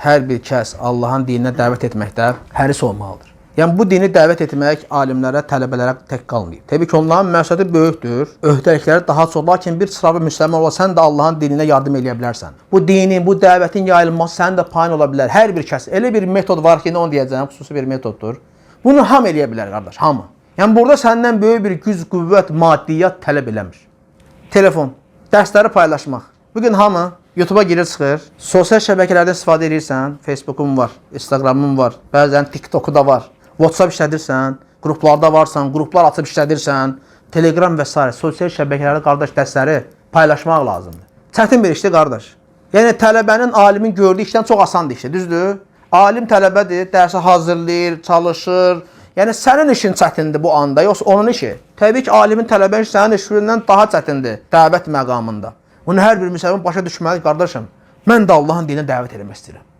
hər bir kəs Allahın dininə dəvət etməkdə həris olmalıdır. Yəni bu dini dəvət etmək alimlərə, tələbələrə tək qalmayıb. Təbii ki, onların məqsədi böyükdür, öhdəlikləri daha çox. Lakin bir sıra bir müsəlman ola, sən də Allahın dininə yardım edə bilərsən. Bu dinin, bu dəvətin yayılması sənin də payın ola bilər. Hər bir kəs, elə bir metod var ki, onu deyəcəyim, xüsusi bir metoddur. Bunu hamı eləyə bilər, qardaş, hamı. Yəni burada səndən böyük bir güc, qüvvət, maddiyyat tələb eləmir. Telefon, dərsləri paylaşmaq. Bugün hamı YouTube'a girir çıxır, sosial şəbəkələrdən istifadə edirsən, Facebook'um var, Instagram'um var, bəzən TikTok'u da var. WhatsApp işlədirsən, qruplarda varsan, qruplar açıb işlədirsən, Telegram və s. sosial şəbəkələrdə qardaş dərsləri paylaşmaq lazımdır. Çətin bir işdir qardaş. Yəni tələbənin, alimin gördüyü işdən çox asandır işdir, düzdür? Alim tələbədir, dərsə hazırlayır, çalışır. Yəni sənin işin çətindir bu anda, yoxsa onun işi. Təbii ki, alimin tələbənin işi sənin işindən daha çətindir dəvət məqamında. Bunu hər bir müsəlman başa düşməli, qardaşım. Mən də Allahın dininə dəvət etmək istəyirəm.